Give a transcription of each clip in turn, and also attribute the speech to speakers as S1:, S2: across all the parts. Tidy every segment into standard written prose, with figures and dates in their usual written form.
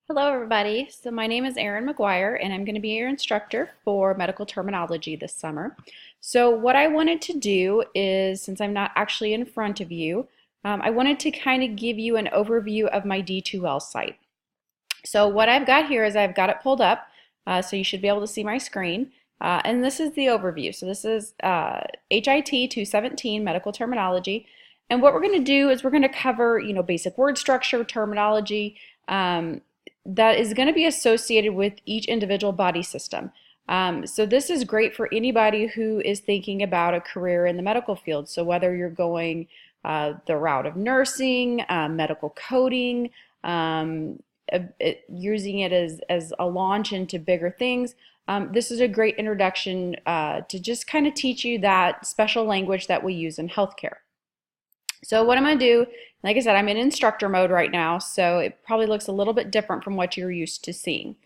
S1: Hello everybody, so my name is Erin McGuire and I'm going to be your instructor for medical terminology this summer. So what I wanted to do is, since I'm not actually in front of you, I wanted to kind of give you an overview of my D2L site. So what I've got here is I've got it pulled up, so you should be able to see my screen. And this is the overview. So this is HIT 217 medical terminology. And what we're going to do is we're going to cover, basic word structure, terminology, that is going to be associated with each individual body system. So this is great for anybody who is thinking about a career in the medical field. So whether you're going the route of nursing, medical coding, using it as a launch into bigger things, this is a great introduction to just kind of teach you that special language that we use in healthcare. So what I'm going to do, like I said, I'm in instructor mode right now, so it probably looks a little bit different from what you're used to seeing.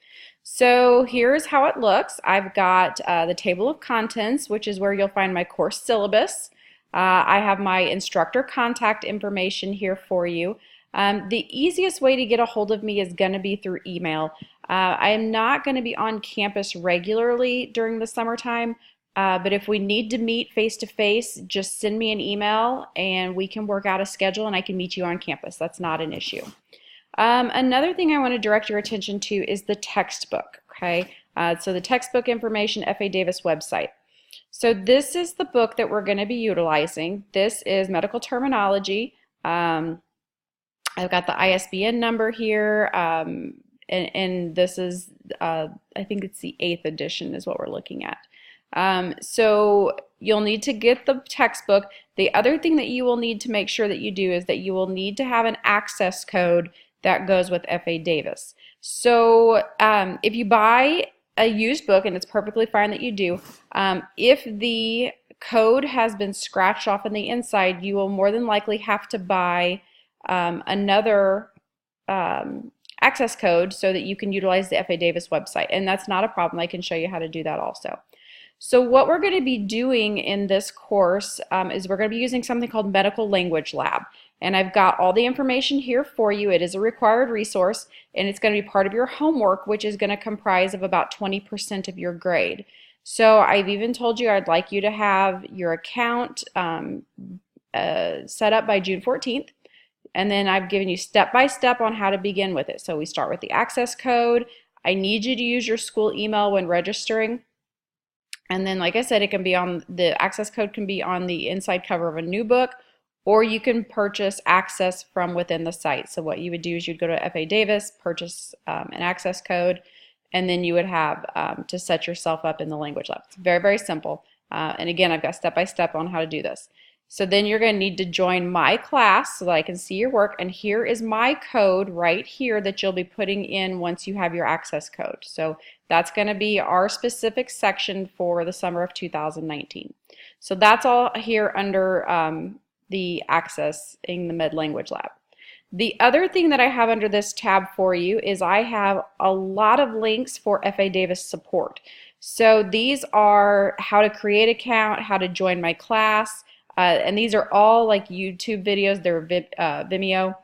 S1: So here's how it looks. I've got the table of contents, which is where you'll find my course syllabus. I have my instructor contact information here for you. The easiest way to get a hold of me is going to be through email. I am not going to be on campus regularly during the summertime. But if we need to meet face-to-face, just send me an email and we can work out a schedule and I can meet you on campus. That's not an issue. Another thing I want to direct your attention to is the textbook, okay? So the textbook information, F.A. Davis website. So this is the book that we're going to be utilizing. This is medical terminology. I've got the ISBN number here, and this is, I think it's the 8th edition is what we're looking at. So you'll need to get the textbook. The other thing that you will need to make sure that you do is that you will need to have an access code that goes with F.A. Davis. So if you buy a used book, and it's perfectly fine that you do, if the code has been scratched off on the inside, you will more than likely have to buy another access code so that you can utilize the F.A. Davis website. And that's not a problem. I can show you how to do that also. So what we're going to be doing in this course is we're going to be using something called Medical Language Lab. And I've got all the information here for you. It is a required resource, and it's going to be part of your homework, which is going to comprise of about 20% of your grade. So I've even told you I'd like you to have your account set up by June 14th. And then I've given you step-by-step on how to begin with it. So we start with the access code. I need you to use your school email when registering. And then, like I said, it can be on the access code can be on the inside cover of a new book, or you can purchase access from within the site. So what you would do is you'd go to F.A. Davis, purchase an access code, and then you would have to set yourself up in the language lab. It's very, very simple. And again, I've got step-by-step on how to do this. So then you're going to need to join my class so that I can see your work. And here is my code right here that you'll be putting in once you have your access code. So that's going to be our specific section for the summer of 2019. So that's all here under the access in the Med Language Lab. The other thing that I have under this tab for you is I have a lot of links for F.A. Davis support. So these are how to create an account, how to join my class, and these are all like YouTube videos. They're Vimeo.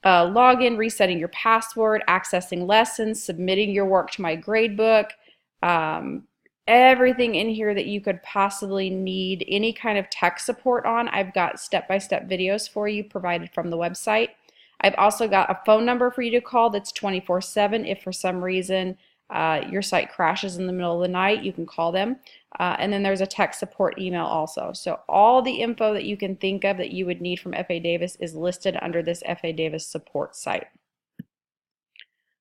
S1: Login, resetting your password, accessing lessons, submitting your work to my gradebook, everything in here that you could possibly need any kind of tech support on. I've got step-by-step videos for you provided from the website. I've also got a phone number for you to call that's 24/7. If for some reason your site crashes in the middle of the night, you can call them. And then there's a tech support email also. So all the info that you can think of that you would need from F.A. Davis is listed under this F.A. Davis support site.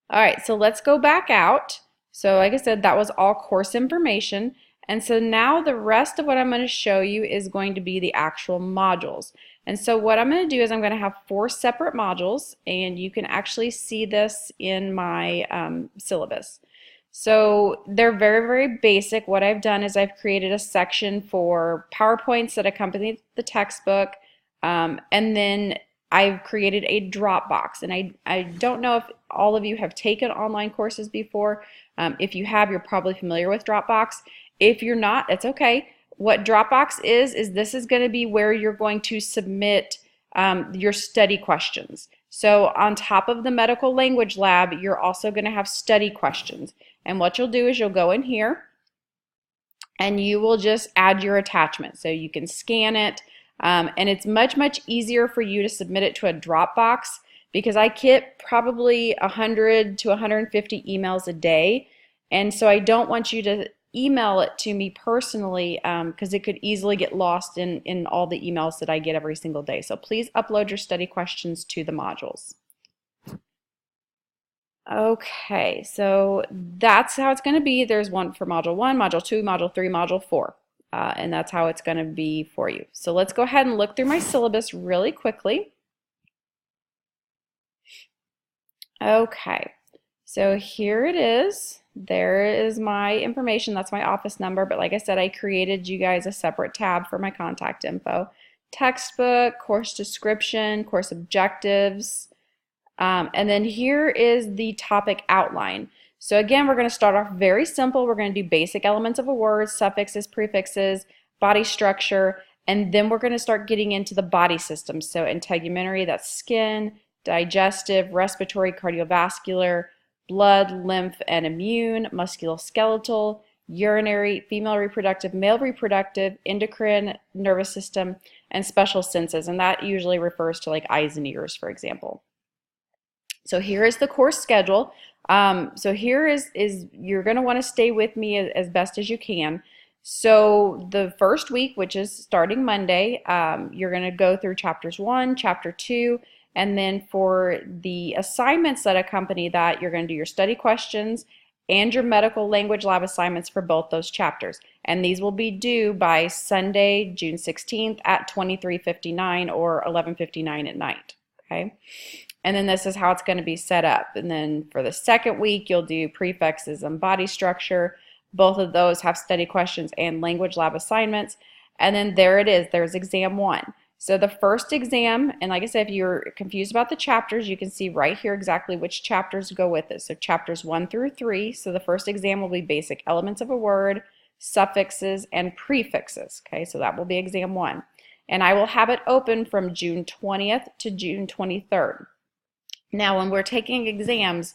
S1: All right, so let's go back out. So like I said, that was all course information. And so now the rest of what I'm going to show you is going to be the actual modules. And so what I'm going to do is I'm going to have 4 separate modules, and you can actually see this in my syllabus. So they're very, very basic. What I've done is I've created a section for PowerPoints that accompany the textbook, and then I've created a Dropbox. And I don't know if all of you have taken online courses before. If you have, you're probably familiar with Dropbox. If you're not, that's okay. What Dropbox is this is going to be where you're going to submit your study questions. So on top of the medical language lab, you're also going to have study questions. And what you'll do is you'll go in here and you will just add your attachment. So you can scan it, and it's much, much easier for you to submit it to a Dropbox because I get probably 100 to 150 emails a day. And so I don't want you to email it to me personally because it could easily get lost in all the emails that I get every single day. So please upload your study questions to the modules. Okay, so that's how it's going to be. There's one for Module 1, Module 2, Module 3, Module 4, and that's how it's going to be for you. So let's go ahead and look through my syllabus really quickly. Okay, so here it is. There is my information. That's my office number, but like I said, I created you guys a separate tab for my contact info. Textbook, course description, course objectives, and then here is the topic outline. So again, we're going to start off very simple. We're going to do basic elements of a word, suffixes, prefixes, body structure, and then we're going to start getting into the body systems. So integumentary, that's skin, digestive, respiratory, cardiovascular, blood, lymph, and immune, musculoskeletal, urinary, female reproductive, male reproductive, endocrine, nervous system, and special senses. And that usually refers to like eyes and ears, for example. So here is the course schedule. So here is you're going to want to stay with me as best as you can. So the first week, which is starting Monday, you're going to go through chapters 1, chapter 2, and then for the assignments that accompany that, you're going to do your study questions and your medical language lab assignments for both those chapters. And these will be due by Sunday, June 16th at 23:59 or 11:59 at night. Okay. And then this is how it's going to be set up. And then for the second week, you'll do prefixes and body structure. Both of those have study questions and language lab assignments. And then there it is. There's exam 1. So the first exam, and like I said, if you're confused about the chapters, you can see right here exactly which chapters go with it. So chapters 1 through 3. So the first exam will be basic elements of a word, suffixes, and prefixes. Okay, so that will be exam 1. And I will have it open from June 20th to June 23rd. Now, when we're taking exams,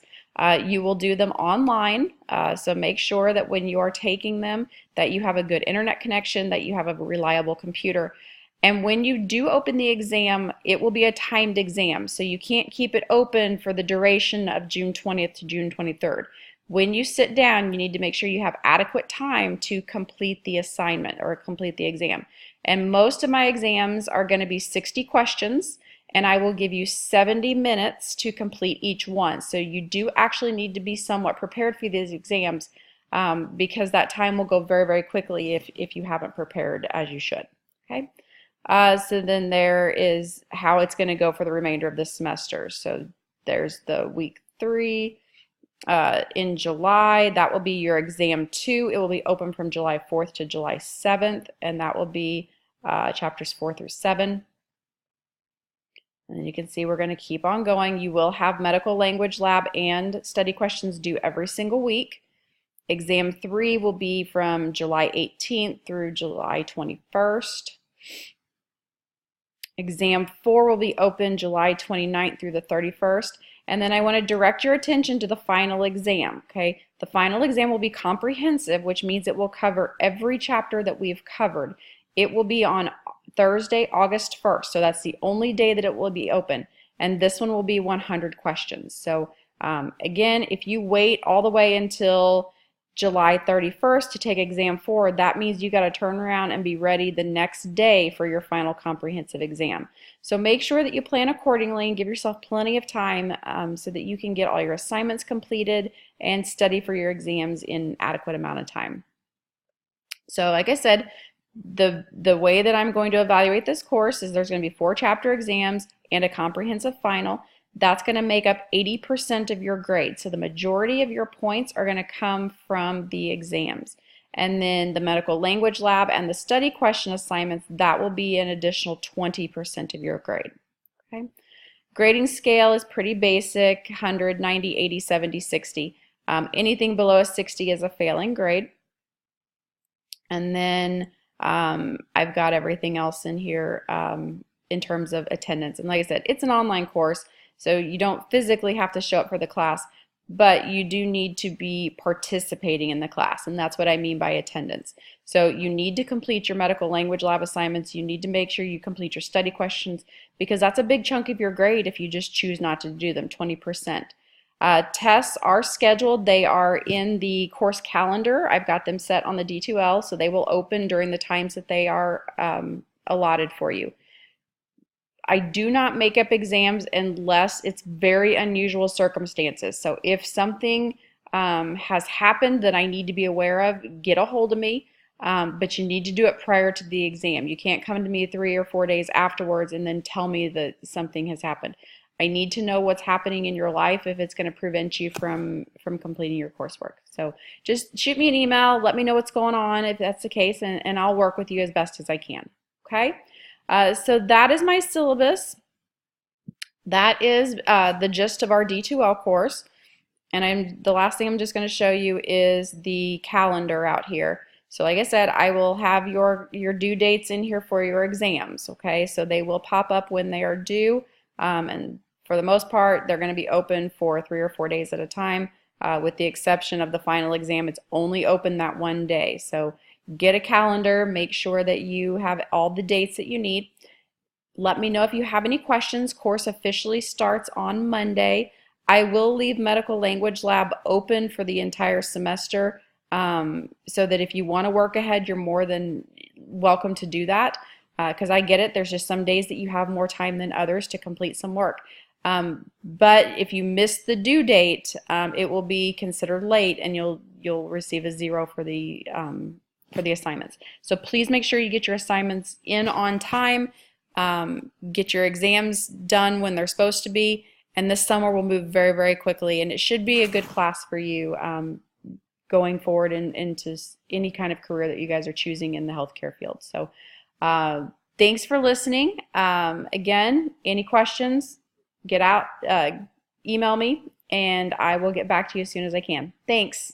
S1: you will do them online, so make sure that when you are taking them that you have a good internet connection, that you have a reliable computer. And when you do open the exam, it will be a timed exam, so you can't keep it open for the duration of June 20th to June 23rd. When you sit down, you need to make sure you have adequate time to complete the assignment or complete the exam. And most of my exams are going to be 60 questions. And I will give you 70 minutes to complete each one. So you do actually need to be somewhat prepared for these exams because that time will go very, very quickly if you haven't prepared as you should. Okay. So then there is how it's going to go for the remainder of the semester. So there's the week 3 in July. That will be your exam 2. It will be open from July 4th to July 7th, and that will be chapters 4 through 7. And you can see we're going to keep on going. You will have medical language lab and study questions due every single week. Exam 3 will be from July 18th through July 21st. Exam 4 will be open July 29th through the 31st. And then I want to direct your attention to the final exam. Okay, the final exam will be comprehensive, which means it will cover every chapter that we've covered. It will be on Thursday, August 1st. So that's the only day that it will be open. And this one will be 100 questions. So again, if you wait all the way until July 31st to take exam 4, that means you got to turn around and be ready the next day for your final comprehensive exam. So make sure that you plan accordingly and give yourself plenty of time so that you can get all your assignments completed and study for your exams in adequate amount of time. So like I said, the way that I'm going to evaluate this course is there's going to be 4 chapter exams and a comprehensive final. That's going to make up 80% of your grade. So the majority of your points are going to come from the exams. And then the medical language lab and the study question assignments, that will be an additional 20% of your grade. Okay. Grading scale is pretty basic, 100, 90, 80, 70, 60. Anything below a 60 is a failing grade. And then I've got everything else in here in terms of attendance. And like I said, it's an online course. So you don't physically have to show up for the class, but you do need to be participating in the class, and that's what I mean by attendance. So you need to complete your medical language lab assignments. You need to make sure you complete your study questions, because that's a big chunk of your grade if you just choose not to do them, 20%. Tests are scheduled. They are in the course calendar. I've got them set on the D2L, so they will open during the times that they are allotted for you. I do not make up exams unless it's very unusual circumstances. So if something has happened that I need to be aware of, get a hold of me. But you need to do it prior to the exam. You can't come to me 3 or 4 days afterwards and then tell me that something has happened. I need to know what's happening in your life if it's going to prevent you from completing your coursework. So just shoot me an email, let me know what's going on if that's the case, and I'll work with you as best as I can. Okay? So that is my syllabus. That is the gist of our D2L course. And the last thing I'm just going to show you is the calendar out here. So like I said, I will have your due dates in here for your exams, okay? So they will pop up when they are due, and for the most part, they're going to be open for 3 or 4 days at a time, with the exception of the final exam. It's only open that one day. So get a calendar, make sure that you have all the dates that you need. Let me know if you have any questions. Course officially starts on Monday. I will leave Medical Language Lab open for the entire semester, so that if you want to work ahead, you're more than welcome to do that, because I get it. There's just some days that you have more time than others to complete some work. But if you miss the due date, it will be considered late, and you'll receive a 0 for the assignments. So please make sure you get your assignments in on time, get your exams done when they're supposed to be, and this summer will move very, very quickly, and it should be a good class for you going forward into any kind of career that you guys are choosing in the healthcare field. So thanks for listening. Again, any questions, email me, and I will get back to you as soon as I can. Thanks.